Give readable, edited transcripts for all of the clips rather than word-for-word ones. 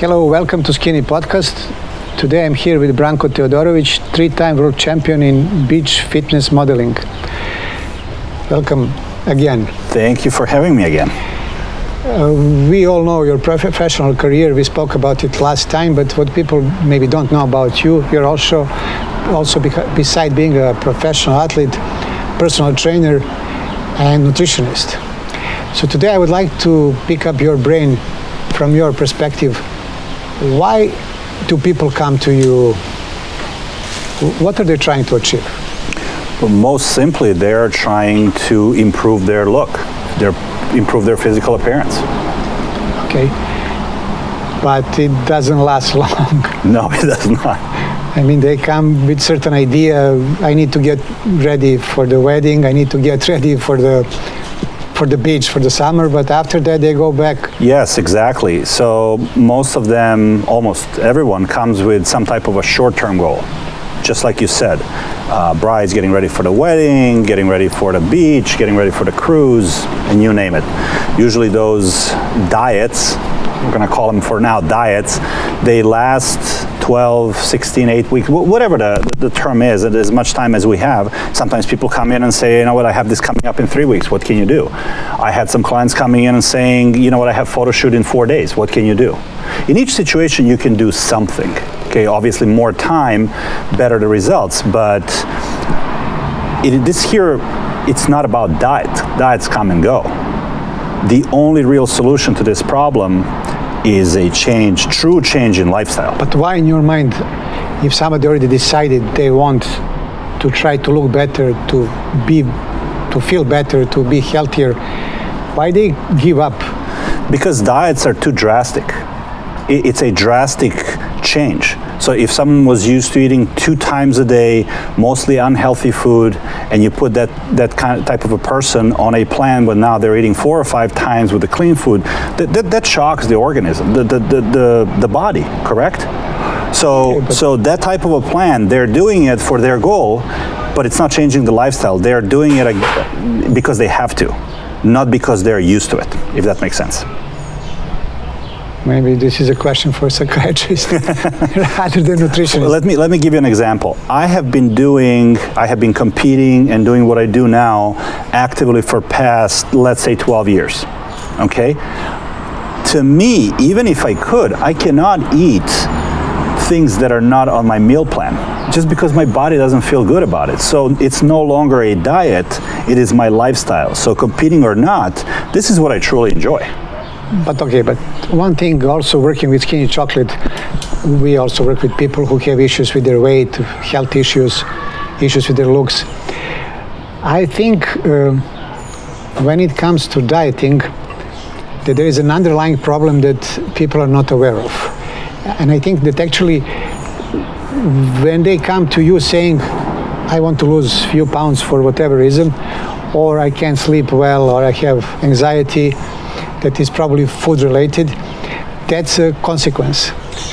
Hello, welcome to Skinny Podcast. Today I'm here with Branko Teodorovic, 3-time world champion in beach fitness modeling. Welcome again. Thank you for having me again. We all know your professional career. We spoke about it last time, but what people maybe don't know about you, you're also beside being a professional athlete, personal trainer, and nutritionist. So today I would like to pick up your brain from your perspective. Why do people come to you? What are they trying to achieve? Well, most simply, they're trying to improve their look, improve their physical appearance. Okay, but it doesn't last long. No, it does not. I mean, they come with certain idea. I need to get ready for the wedding. I need to get ready for the beach for the summer, but after that they go back. Yes, exactly. So most of them, almost everyone, comes with some type of a short-term goal. Just like you said, brides getting ready for the wedding, getting ready for the beach, getting ready for the cruise, and you name it. Usually those diets, we're going to call them for now diets, they last 12, 16, 8 weeks, whatever the term is, as much time as we have. Sometimes people come in and say, you know what, I have this coming up in 3 weeks, what can you do? I had some clients coming in and saying, you know what, I have photo shoot in 4 days, what can you do? In each situation, you can do something. Okay, obviously more time, better the results, but it's not about diet. Diets come and go. The only real solution to this problem is a true change in lifestyle. But why in your mind, if somebody already decided they want to try to look better, to feel better, to be healthier, why they give up? Because diets are too drastic. It's a drastic change. So if someone was used to eating 2 times a day, mostly unhealthy food, and you put that type of a person on a plan where now they're eating 4 or 5 times with the clean food, that shocks the organism, the body, correct? So that type of a plan, they're doing it for their goal, but it's not changing the lifestyle. They're doing it because they have to, not because they're used to it, if that makes sense. Maybe this is a question for a psychiatrist rather than nutritionist. Let me give you an example. I have been competing and doing what I do now actively for past, let's say, 12 years. Okay? To me, even if I could, I cannot eat things that are not on my meal plan just because my body doesn't feel good about it. So it's no longer a diet, it is my lifestyle. So competing or not, this is what I truly enjoy. But one thing, also working with Skinny Chocolate, we also work with people who have issues with their weight, health issues with their looks. I think when it comes to dieting, that there is an underlying problem that people are not aware of. And I think that actually when they come to you saying, I want to lose a few pounds for whatever reason, or I can't sleep well, or I have anxiety, that is probably food related, that's a consequence.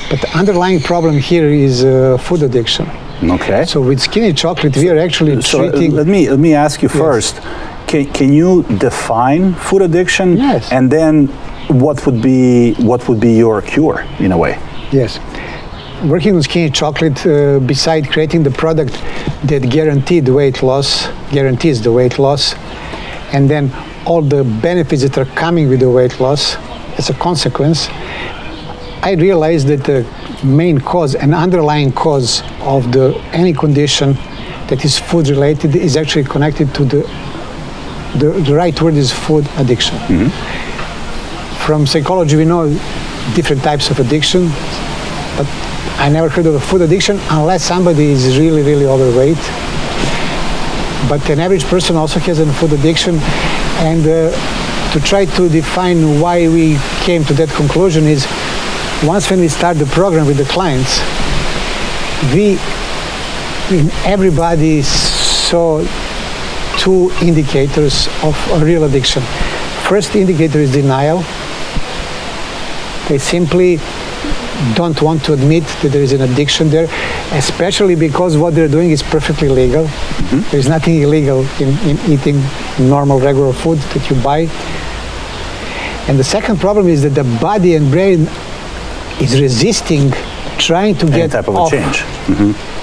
But the underlying problem here is food addiction. Okay. So with Skinny Chocolate, we are actually treating... Let me ask you first, can you define food addiction? Yes. And then what would be your cure, in a way? Yes. Working on Skinny Chocolate, beside creating the product that guarantees the weight loss, and then all the benefits that are coming with the weight loss as a consequence, I realized that the main cause and underlying cause of any condition that is food related is actually connected to the right word is food addiction. Mm-hmm. From psychology, we know different types of addiction, but I never heard of a food addiction unless somebody is really, really overweight. But an average person also has a food addiction. And to try to define why we came to that conclusion is, once when we start the program with the clients, everybody saw 2 indicators of a real addiction. First indicator is denial. They simply don't want to admit that there is an addiction there, especially because what they're doing is perfectly legal. Mm-hmm. There's nothing illegal in eating normal, regular food that you buy. And the second problem is that the body and brain is resisting trying to Any get type of off. a change.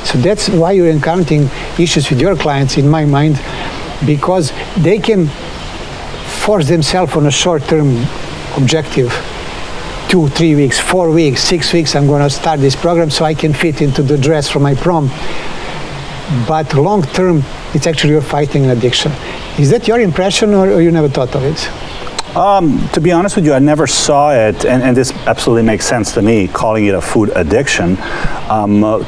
So that's why you're encountering issues with your clients, in my mind, because they can force themselves on a short-term objective. 2, 3 weeks, 4 weeks, 6 weeks, I'm going to start this program so I can fit into the dress for my prom. But long-term, it's actually you're fighting an addiction. Is that your impression, or you never thought of it? To be honest with you, I never saw it, and this absolutely makes sense to me, calling it a food addiction.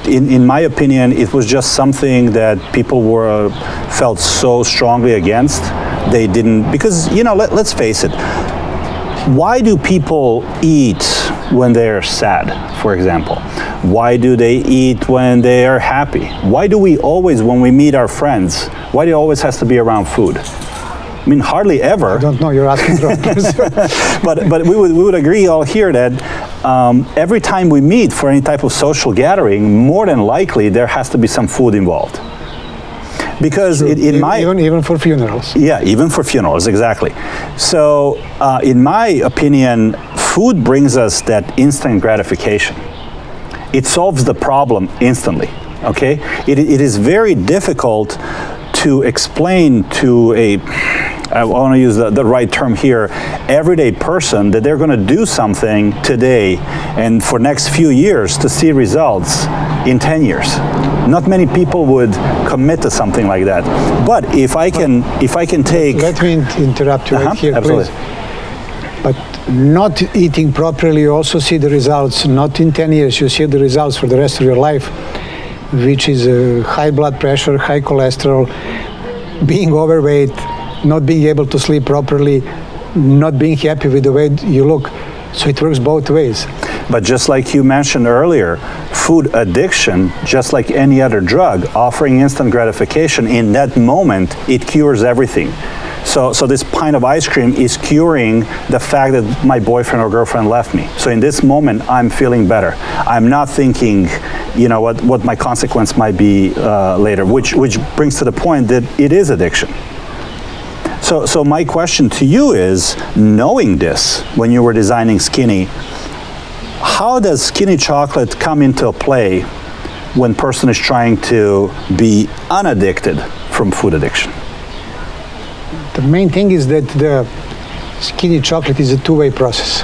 In my opinion, it was just something that people felt so strongly against. They didn't, because, let's face it, why do people eat when they're sad, for example? Why do they eat when they are happy? Why do we always, when we meet our friends, why do it always has to be around food? I mean, hardly ever. I don't know, you're asking the wrong person. but we would agree all here that every time we meet for any type of social gathering, more than likely there has to be some food involved. Because even for funerals. Yeah, even for funerals, exactly. So in my opinion, food brings us that instant gratification. It solves the problem instantly, okay? It is very difficult to explain to I want to use the right term here, everyday person that they're going to do something today and for next few years to see results in 10 years. Not many people would commit to something like that. But if I can take... Let me interrupt you right here, absolutely. please. But not eating properly, you also see the results. Not in 10 years, you see the results for the rest of your life, which is high blood pressure, high cholesterol, being overweight, not being able to sleep properly, not being happy with the way you look. So it works both ways. But just like you mentioned earlier, food addiction, just like any other drug, offering instant gratification in that moment, it cures everything. So this pint of ice cream is curing the fact that my boyfriend or girlfriend left me. So in this moment, I'm feeling better. I'm not thinking, what my consequence might be later, which brings to the point that it is addiction. So my question to you is, knowing this, when you were designing Skinny, how does Skinny chocolate come into play when person is trying to be unaddicted from food addiction? The main thing is that the Skinny chocolate is a two-way process.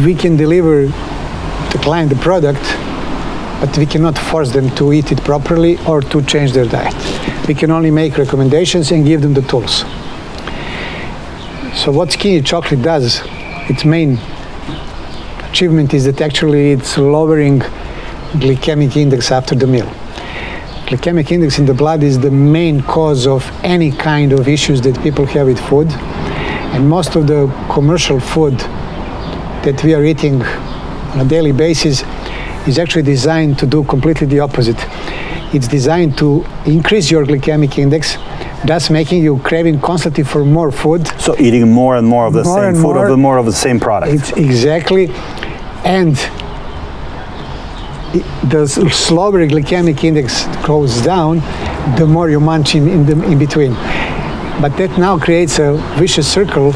We can deliver to the client the product, but we cannot force them to eat it properly or to change their diet. We can only make recommendations and give them the tools. So what Skinny chocolate does, its main achievement is that actually it's lowering glycemic index after the meal. Glycemic index in the blood is the main cause of any kind of issues that people have with food. And most of the commercial food that we are eating on a daily basis is actually designed to do completely the opposite. It's designed to increase your glycemic index, thus making you craving constantly for more food. So eating more and more of the same food, more of the same product. It's exactly. And the slower glycemic index goes down, the more you munch in between. But that now creates a vicious circle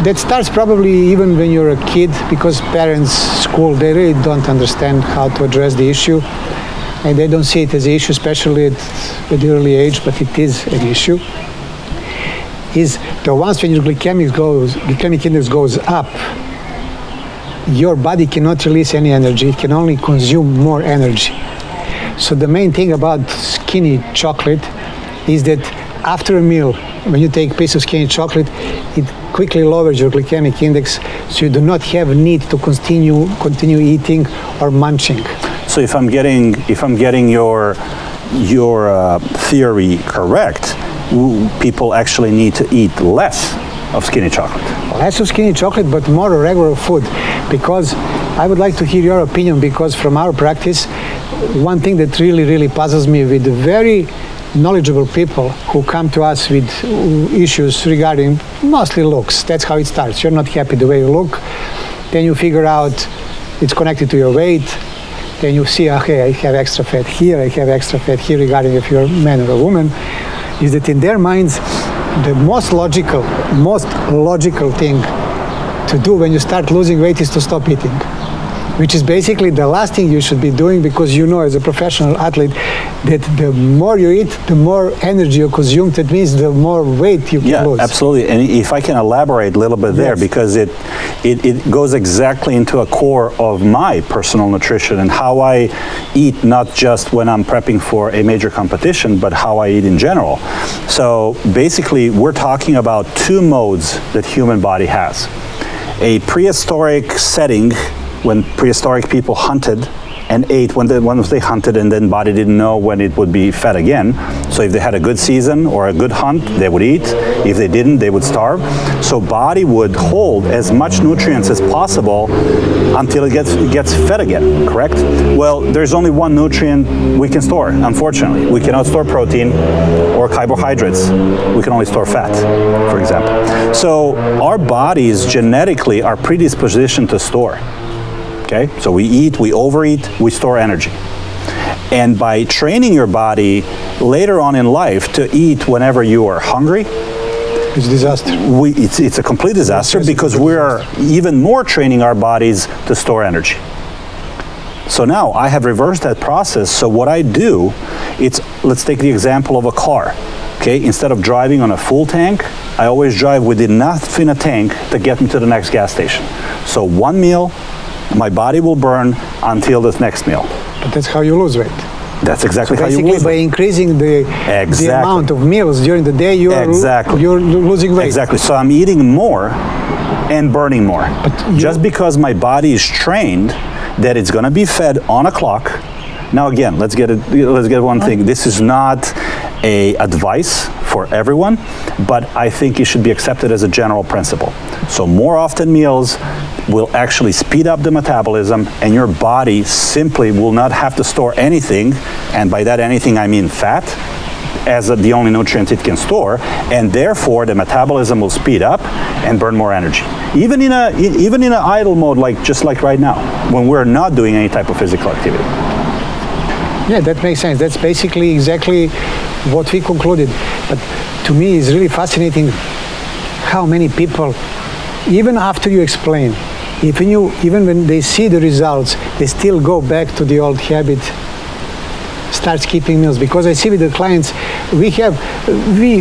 that starts probably even when you're a kid, because parents, school, they really don't understand how to address the issue, and they don't see it as an issue, especially at the early age, but it is an issue. Is the once when your glycemic index goes up, your body cannot release any energy, it can only consume more energy. So the main thing about Skinny chocolate is that after a meal, when you take a piece of Skinny chocolate, it quickly lowers your glycemic index, so you do not have need to continue eating or munching. So if I'm getting your theory correct, people actually need to eat less of Skinny chocolate. Less of Skinny chocolate, but more regular food. Because I would like to hear your opinion, because from our practice, one thing that really puzzles me with the very knowledgeable people who come to us with issues regarding mostly looks. That's how it starts. You're not happy the way you look. Then you figure out it's connected to your weight. Then you see, okay, I have extra fat here, I have extra fat here, regarding if you're a man or a woman. Is that in their minds, the most logical thing to do when you start losing weight is to stop eating, which is basically the last thing you should be doing, because you know as a professional athlete that the more you eat, the more energy you consume. That means the more weight you can lose. Yeah, absolutely. And if I can elaborate a little bit there, because it goes exactly into a core of my personal nutrition and how I eat, not just when I'm prepping for a major competition, but how I eat in general. So basically, we're talking about two modes that human body has. A prehistoric setting, when prehistoric people hunted and ate when they hunted, and then body didn't know when it would be fed again. So if they had a good season or a good hunt, they would eat. If they didn't, they would starve. So body would hold as much nutrients as possible until it gets fed again, correct? Well, there's only one nutrient we can store, unfortunately. We cannot store protein or carbohydrates. We can only store fat, for example. So our bodies genetically are predispositioned to store. Okay, so we eat, we overeat, we store energy. And by training your body later on in life to eat whenever you are hungry, it's a disaster. It's a complete disaster, because we are even more training our bodies to store energy. So now I have reversed that process. So what I do, let's take the example of a car. Okay, instead of driving on a full tank, I always drive with enough in a tank to get me to the next gas station. So one meal, my body will burn until this next meal. But that's how you lose weight. That's exactly so how you lose weight. Basically, by increasing the amount of meals during the day, you're losing weight. Exactly. So I'm eating more and burning more. Just because my body is trained that it's going to be fed on a clock. Now again, let's get one thing. This is not a advice for everyone, but I think it should be accepted as a general principle. So more often meals will actually speed up the metabolism, and your body simply will not have to store anything, and by that anything I mean fat, as the only nutrient it can store, and therefore the metabolism will speed up and burn more energy. Even in an idle mode, just like right now, when we're not doing any type of physical activity. Yeah, that makes sense. That's basically exactly what we concluded. But to me, it's really fascinating how many people, even after you explain, even when they see the results, they still go back to the old habit, start skipping meals. Because I see with the clients,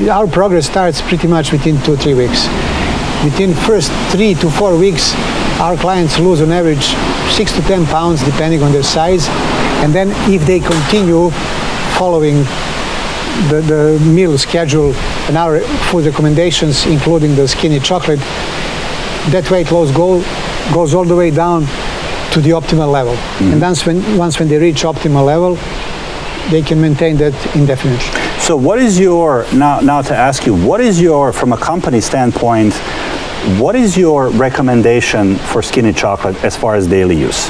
our progress starts pretty much within 2-3 weeks. Within first 3 to 4 weeks, our clients lose on average 6 to 10 pounds, depending on their size. And then if they continue following the meal schedule and our food recommendations, including the skinny chocolate, that weight loss goal goes all the way down to the optimal level. And once when they reach optimal level, they can maintain that indefinitely. So what is now to ask you, from a company standpoint, what is your recommendation for skinny chocolate as far as daily use?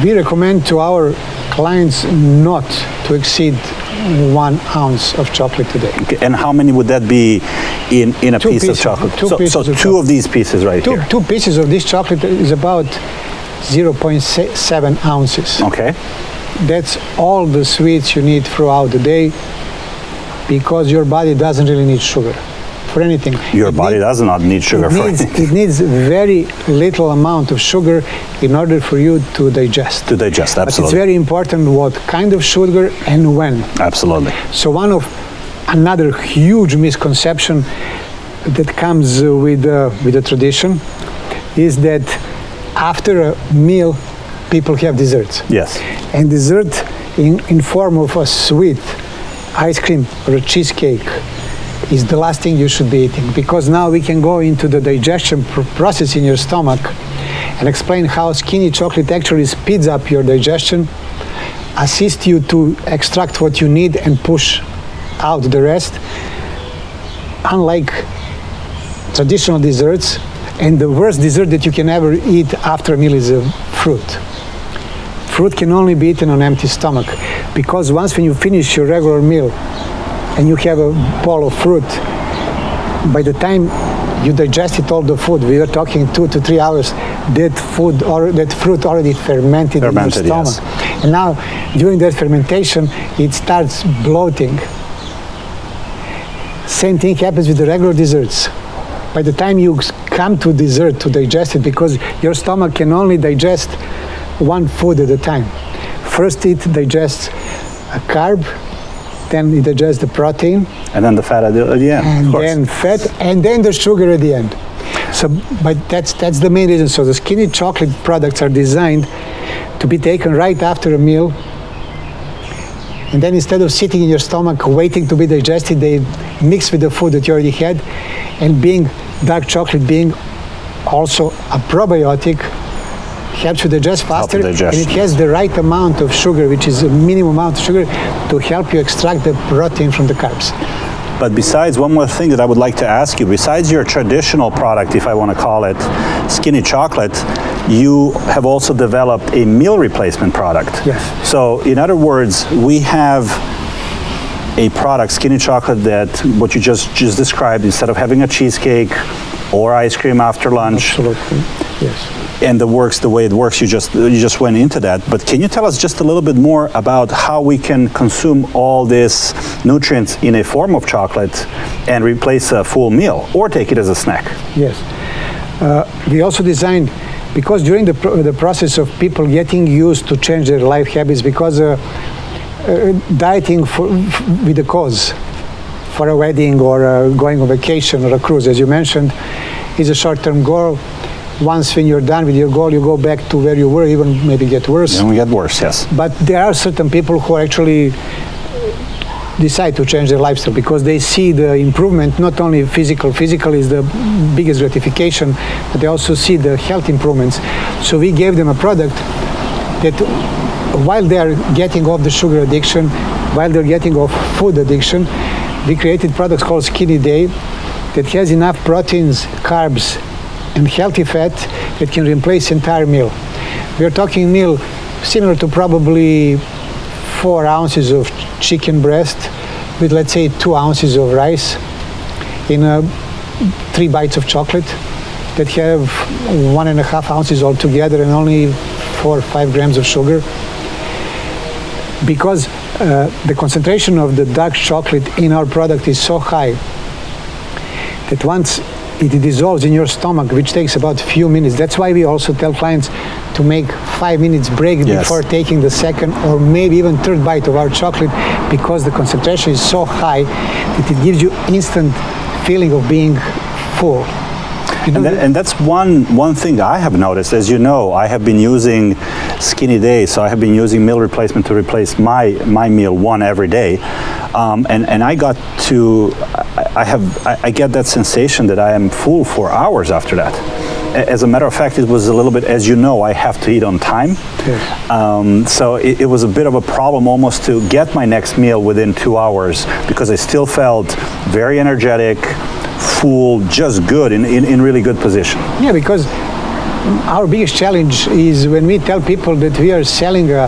We recommend to our clients not to exceed 1 ounce of chocolate a day. Okay. And how many would that be in a piece of chocolate? So two of these pieces right here. 2 pieces of this chocolate is about 0.7 ounces. Okay. That's all the sweets you need throughout the day, because your body doesn't really need sugar for anything. Your body does not need sugar for anything. It needs very little amount of sugar in order for you to digest. To digest, absolutely. But it's very important what kind of sugar and when. Absolutely. So another huge misconception that comes with the tradition is that after a meal, people have desserts. Yes. And dessert in form of a sweet ice cream or a cheesecake is the last thing you should be eating, because now we can go into the digestion process in your stomach and explain how skinny chocolate actually speeds up your digestion, assists you to extract what you need and push out the rest. Unlike traditional desserts, and the worst dessert that you can ever eat after a meal is fruit. Fruit can only be eaten on empty stomach, because once when you finish your regular meal and you have a bowl of fruit, by the time you digested all the food, we are talking 2 to 3 hours, that fruit already fermented in your stomach. Yes. And now, during that fermentation, it starts bloating. Same thing happens with the regular desserts. by the time you come to dessert to digest it, because your stomach can only digest one food at a time. First it digests a carb, then it digests the protein, And then the fat at the end. and of course. then fat, and then the sugar at the end. So, but that's the main reason. So the skinny chocolate products are designed to be taken right after a meal, and then instead of sitting in your stomach waiting to be digested, they mix with the food that you already had. And being dark chocolate being also a probiotic, helps you digest faster, and it has the right amount of sugar, which is a minimum amount of sugar, to help you extract the protein from the carbs. But besides, one more thing that I would like to ask you, besides your traditional product, if I want to call it skinny chocolate, you have also developed a meal replacement product. Yes. So in other words, we have a product, skinny chocolate, that what you just described, instead of having a cheesecake or ice cream after lunch. Absolutely, yes. And the way it works, you just went into that. But can you tell us just a little bit more about how we can consume all these nutrients in a form of chocolate and replace a full meal, or take it as a snack? Yes. We also designed, because during the process of people getting used to change their life habits, because dieting with a cause, for a wedding or going on vacation or a cruise, as you mentioned, is a short-term goal. Once when you're done with your goal, you go back to where you were, even maybe get worse. And we get worse, yes. But there are certain people who actually decide to change their lifestyle because they see the improvement, not only physical. Physical is the biggest gratification, but they also see the health improvements. So we gave them a product that while they are getting off the sugar addiction, while they're getting off food addiction, we created products called Skinny Day that has enough proteins, carbs, and healthy fat that can replace entire meal. We are talking meal similar to probably 4 ounces of chicken breast with, let's say, 2 ounces of rice in 3 bites of chocolate that have 1.5 ounces altogether and only 4 or 5 grams of sugar. Because the concentration of the dark chocolate in our product is so high that once it dissolves in your stomach, which takes about a few minutes. That's why we also tell clients to make 5 minutes break before taking the second or maybe even third bite of our chocolate, because the concentration is so high that it gives you instant feeling of being full. And that's one thing I have noticed. As you know, I have been using Skinny Day, so I have been using meal replacement to replace my meal one every day. And I got to, I get that sensation that I am full for hours after that. As a matter of fact, it was a little bit, as you know, I have to eat on time. Yes. So it was a bit of a problem almost to get my next meal within 2 hours, because I still felt very energetic, full, just good, in really good position. Yeah, because our biggest challenge is when we tell people that we are selling a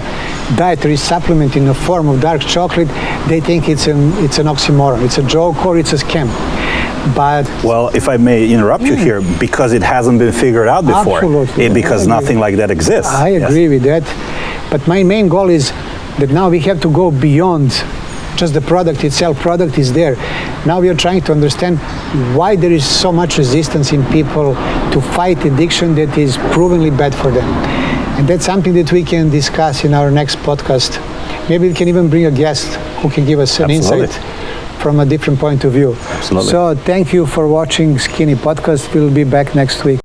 dietary supplement in the form of dark chocolate, they think it's an oxymoron, it's a joke, or it's a scam. But well, if I may interrupt you here, because it hasn't been figured out before. Absolutely. Because nothing like that exists. I agree with that. But my main goal is that now we have to go beyond just the product itself. Product is there. Now we are trying to understand why there is so much resistance in people to fight addiction that is provenly bad for them. And that's something that we can discuss in our next podcast. Maybe we can even bring a guest who can give us an insight from a different point of view. Absolutely. So thank you for watching Skinny Podcast. We'll be back next week.